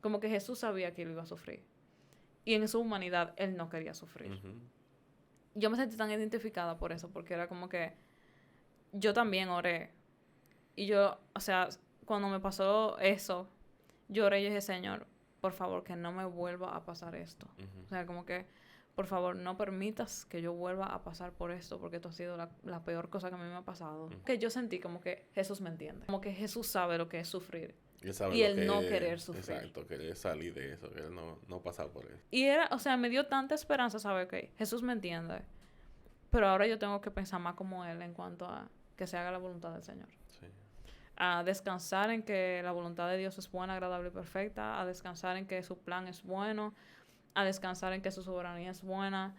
Como que Jesús sabía que Él iba a sufrir. Y en su humanidad, Él no quería sufrir. Yo me sentí tan identificada por eso, porque era como que yo también oré. Y yo, o sea, cuando me pasó eso, yo oré y dije, Señor, por favor, que no me vuelva a pasar esto. O sea, como que, por favor, no permitas que yo vuelva a pasar por esto, porque esto ha sido la peor cosa que a mí me ha pasado. Que yo sentí como que Jesús me entiende. Como que Jesús sabe lo que es sufrir. Y el no querer sufrir. Exacto, querer salir de eso, querer no pasar por eso. Y era, o sea, me dio tanta esperanza saber que Jesús me entiende. Pero ahora yo tengo que pensar más como Él en cuanto a que se haga la voluntad del Señor. Sí. A descansar en que la voluntad de Dios es buena, agradable y perfecta. A descansar en que su plan es bueno. A descansar en que su soberanía es buena.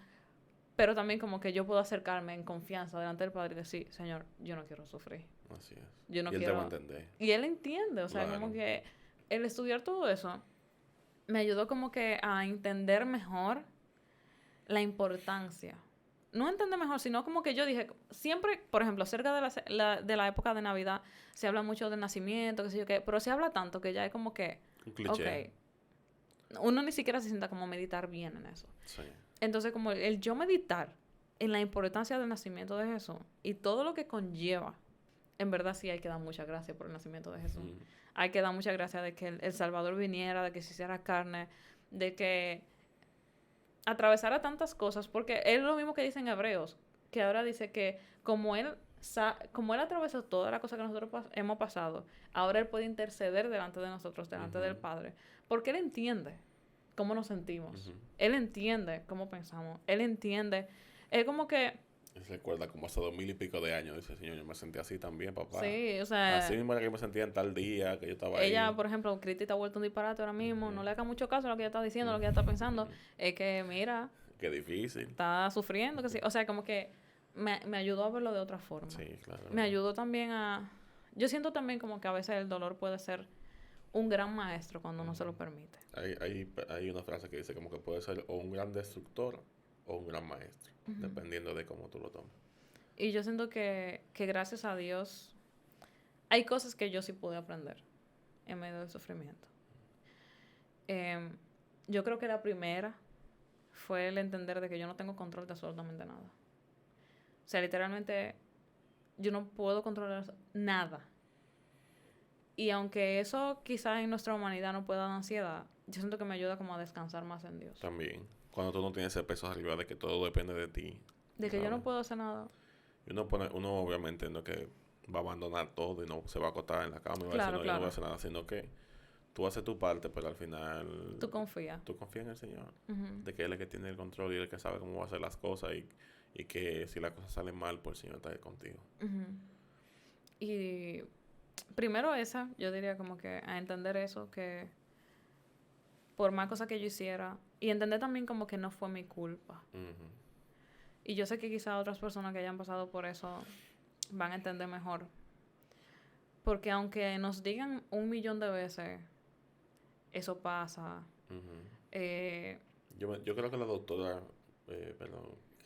Pero también como que yo puedo acercarme en confianza delante del Padre y decir, Señor, yo no quiero sufrir. Así es. Yo no y Él quiero... te va a entender. Y Él entiende. O sea, Claro. como que el estudiar todo eso me ayudó como que a entender mejor la importancia. No entender mejor, sino como que yo dije, siempre, por ejemplo, cerca de la época de Navidad, se habla mucho del nacimiento, qué sé yo qué, pero se habla tanto que ya es como que, Un cliché. uno ni siquiera se sienta como meditar bien en eso. Sí. Entonces, como el yo meditar en la importancia del nacimiento de Jesús y todo lo que conlleva, en verdad sí hay que dar muchas gracias por el nacimiento de Jesús. Hay que dar muchas gracias de que el Salvador viniera, de que se hiciera carne, de que atravesara tantas cosas, porque es lo mismo que dice en Hebreos, que ahora dice que como él atravesó toda la cosa que nosotros hemos pasado, ahora Él puede interceder delante de nosotros, delante del Padre, porque Él entiende cómo nos sentimos. Él entiende cómo pensamos. Él entiende. Es como que... Él recuerda como hace 2000 y pico de años. Dice, Señor, yo me sentí así también, papá. Sí, o sea... Así mismo era que me sentía en tal día, que yo estaba ahí. Ella, por ejemplo, Cristi te ha vuelto un disparate ahora mismo. No le haga mucho caso a lo que ella está diciendo, lo que ella está pensando. Es que, mira... Qué difícil. Está sufriendo. Que sí. O sea, como que me ayudó a verlo de otra forma. Sí, claro. Me ayudó también a... Yo siento también como que a veces el dolor puede ser un gran maestro cuando uno se lo permite. Hay una frase que dice como que puede ser o un gran destructor o un gran maestro, dependiendo de cómo tú lo tomes. Y yo siento que gracias a Dios hay cosas que yo sí pude aprender en medio del sufrimiento. Yo creo que la primera fue el entender de que yo no tengo control de absolutamente nada. O sea, literalmente yo no puedo controlar nada. Y aunque eso quizás en nuestra humanidad no pueda dar ansiedad, yo siento que me ayuda como a descansar más en Dios. También, cuando tú no tienes ese peso arriba de que todo depende de ti. De que yo no puedo hacer nada. Y uno obviamente no es que va a abandonar todo y no se va a acostar en la cama y va a decir, no, yo no voy a hacer nada, sino que tú haces tu parte, pero al final... Tú confías. Tú confías en el Señor. De que Él es el que tiene el control y el que sabe cómo va a hacer las cosas y que si las cosas salen mal, pues el Señor está ahí contigo. Y primero yo diría como que a entender eso, que por más cosas que yo hiciera, y entender también como que no fue mi culpa. Y yo sé que quizás otras personas que hayan pasado por eso van a entender mejor. Porque aunque nos digan 1,000,000 de veces, eso pasa. Yo creo que la doctora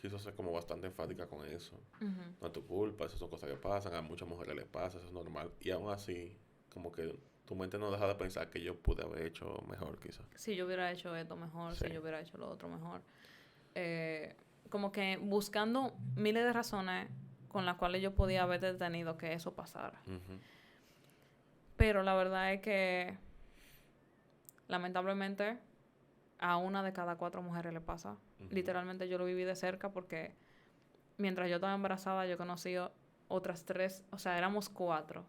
quiso ser como bastante enfática con eso. No es tu culpa, esas son cosas que pasan, a muchas mujeres les pasa, eso es normal. Y aún así, como que tu mente no deja de pensar que yo pude haber hecho mejor, quizás. Si yo hubiera hecho esto mejor, si yo hubiera hecho lo otro mejor. Como que buscando miles de razones con las cuales yo podía haber detenido que eso pasara. Pero la verdad es que lamentablemente a 1 de cada 4 mujeres le pasa. Literalmente yo lo viví de cerca porque mientras yo estaba embarazada yo conocí otras 3, o sea, éramos 4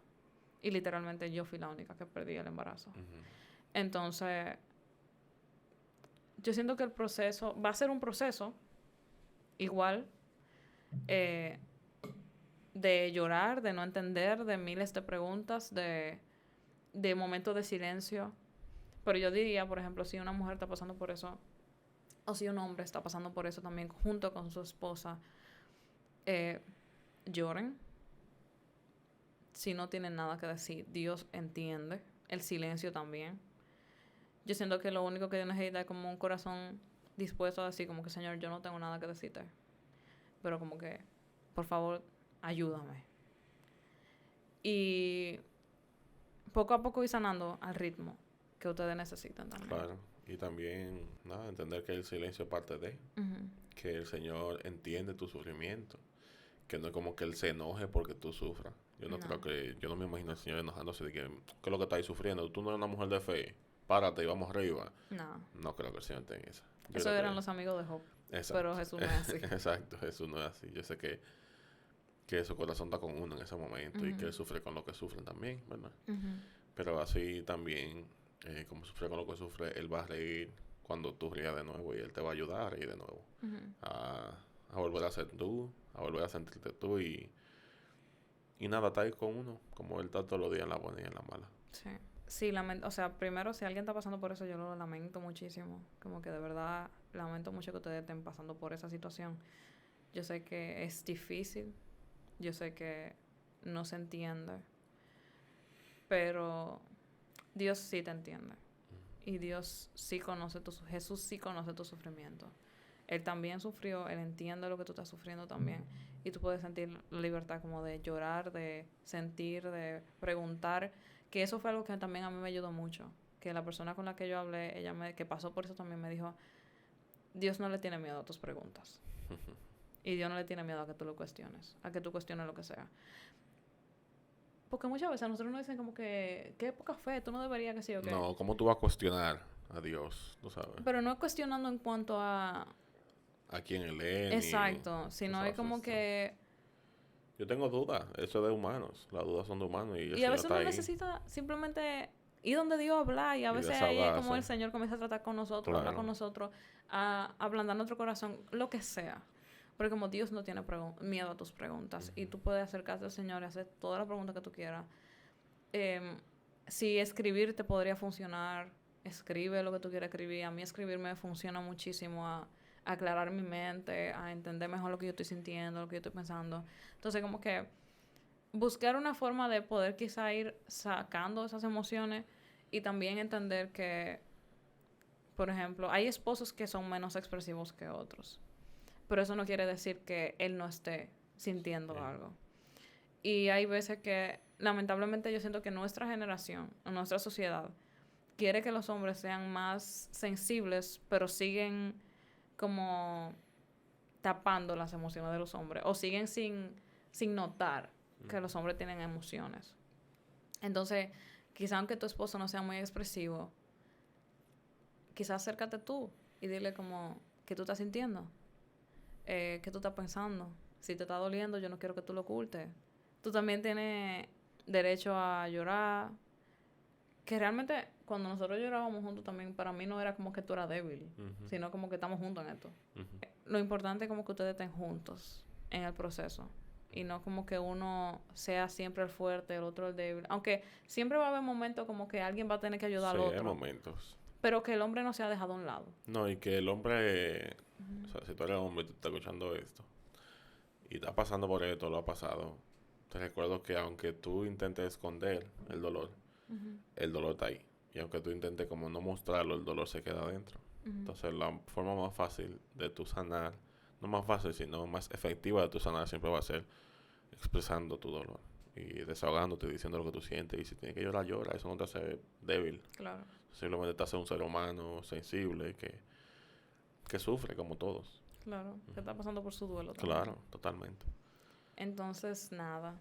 y literalmente yo fui la única que perdí el embarazo. Entonces yo siento que el proceso va a ser un proceso igual de llorar, de no entender, de miles de preguntas, de momentos de silencio. Pero yo diría, por ejemplo, si una mujer está pasando por eso, o si un hombre está pasando por eso también junto con su esposa, lloren. Si no tienen nada que decir, Dios entiende. El silencio también. Yo siento que lo único que Dios necesita es como un corazón dispuesto a decir como que, Señor, yo no tengo nada que decirte. Pero como que, por favor, ayúdame. Y poco a poco ir sanando al ritmo que ustedes necesitan también. Claro. Y también, nada, entender que el silencio es parte de... Que el Señor entiende tu sufrimiento. Que no es como que Él se enoje porque tú sufras. Yo no creo que... Yo no me imagino al Señor enojándose de que... ¿Qué es lo que estás sufriendo? Tú no eres una mujer de fe. Párate y vamos arriba. No creo que el Señor tenga eso. Eso eran los amigos de Job. Exacto. Pero Jesús no es así. Exacto, Jesús no es así. Yo sé que su corazón está con uno en ese momento y que Él sufre con lo que sufren también, ¿verdad? Pero así también, como sufre con lo que sufre, Él va a reír cuando tú rías de nuevo y Él te va a ayudar a reír de nuevo. A volver a ser tú, a volver a sentirte tú y nada, está ahí con uno, como Él está todos los días en la buena y en la mala. Sí, o sea, primero, si alguien está pasando por eso, yo lo lamento muchísimo. Como que de verdad lamento mucho que ustedes estén pasando por esa situación. Yo sé que es difícil. Yo sé que no se entiende. Pero Dios sí te entiende. Y Dios sí conoce Jesús sí conoce tu sufrimiento. Él también sufrió, Él entiende lo que tú estás sufriendo también. Y tú puedes sentir la libertad como de llorar, de sentir, de preguntar. Que eso fue algo que también a mí me ayudó mucho. Que la persona con la que yo hablé, que pasó por eso también me dijo, Dios no le tiene miedo a tus preguntas. Y Dios no le tiene miedo a que tú lo cuestiones, a que tú cuestiones lo que sea. Porque muchas veces a nosotros nos dicen como que, qué poca fe, tú no deberías que sí o qué. No, ¿cómo tú vas a cuestionar a Dios? Tú sabes. Pero no es cuestionando en cuanto a quién Él es. Exacto, sino es como que... Yo tengo dudas, eso es de humanos, las dudas son de humanos. Y a veces uno necesita simplemente ir donde Dios habla y a veces ahí es como el Señor comienza a tratar con nosotros, habla con nosotros, a ablandar nuestro corazón, lo que sea. Porque como Dios no tiene miedo a tus preguntas y tú puedes acercarte al Señor y hacer todas las preguntas que tú quieras. Si escribir te podría funcionar, escribe lo que tú quieras escribir. A mí escribir me funciona muchísimo a aclarar mi mente, a entender mejor lo que yo estoy sintiendo, lo que yo estoy pensando. Entonces, como que buscar una forma de poder quizá ir sacando esas emociones y también entender que, por ejemplo, hay esposos que son menos expresivos que otros. Pero eso no quiere decir que él no esté sintiendo algo. Y hay veces que, lamentablemente, yo siento que nuestra generación, nuestra sociedad, quiere que los hombres sean más sensibles, pero siguen como tapando las emociones de los hombres o siguen sin notar que los hombres tienen emociones. Entonces, quizá aunque tu esposo no sea muy expresivo, quizás acércate tú y dile como, ¿qué tú estás sintiendo? ¿Qué tú estás pensando? Si te está doliendo, yo no quiero que tú lo ocultes. Tú también tienes derecho a llorar. Que realmente, cuando nosotros llorábamos juntos también, para mí no era como que tú eras débil, sino como que estamos juntos en esto. Lo importante es como que ustedes estén juntos en el proceso. Y no como que uno sea siempre el fuerte, el otro el débil. Aunque siempre va a haber momentos como que alguien va a tener que ayudar al otro. Sí, hay momentos. Pero que el hombre no se ha dejado a un lado. No, y que el hombre... O sea, si tú eres hombre y tú estás escuchando esto y estás pasando por esto, lo ha pasado, te recuerdo que aunque tú intentes esconder el dolor está ahí. Y aunque tú intentes como no mostrarlo, el dolor se queda adentro. Entonces, la forma más fácil de tu sanar, no más fácil, sino más efectiva de tu sanar siempre va a ser expresando tu dolor y desahogándote, diciendo lo que tú sientes. Y si tienes que llorar, llora. Eso no te hace débil. Claro. Simplemente te hace un ser humano sensible que sufre como todos. Claro, que está pasando por su duelo también. Claro, totalmente. Entonces, nada.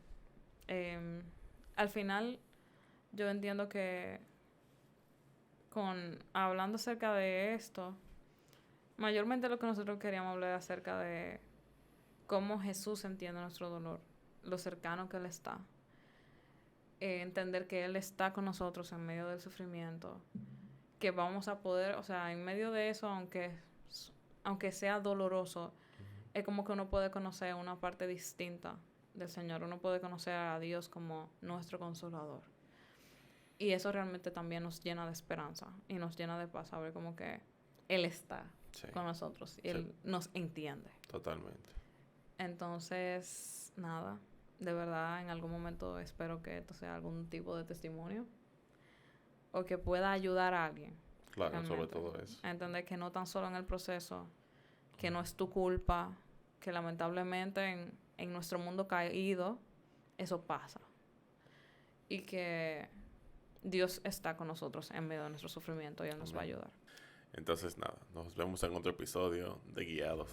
Al final, yo entiendo que hablando acerca de esto, mayormente lo que nosotros queríamos hablar acerca de cómo Jesús entiende nuestro dolor, lo cercano que Él está. Entender que Él está con nosotros en medio del sufrimiento, que vamos a poder, o sea, en medio de eso, aunque sea doloroso, es como que uno puede conocer una parte distinta del Señor. Uno puede conocer a Dios como nuestro consolador. Y eso realmente también nos llena de esperanza y nos llena de paz, saber como que Él está con nosotros y Él nos entiende. Totalmente. Entonces, nada, de verdad, en algún momento espero que esto sea algún tipo de testimonio o que pueda ayudar a alguien. Claro, sobre todo eso. A entender que no tan solo en el proceso, que no es tu culpa, que lamentablemente en nuestro mundo caído, eso pasa. Y que Dios está con nosotros en medio de nuestro sufrimiento y Él nos va a ayudar. Entonces, nada, nos vemos en otro episodio de Guiados.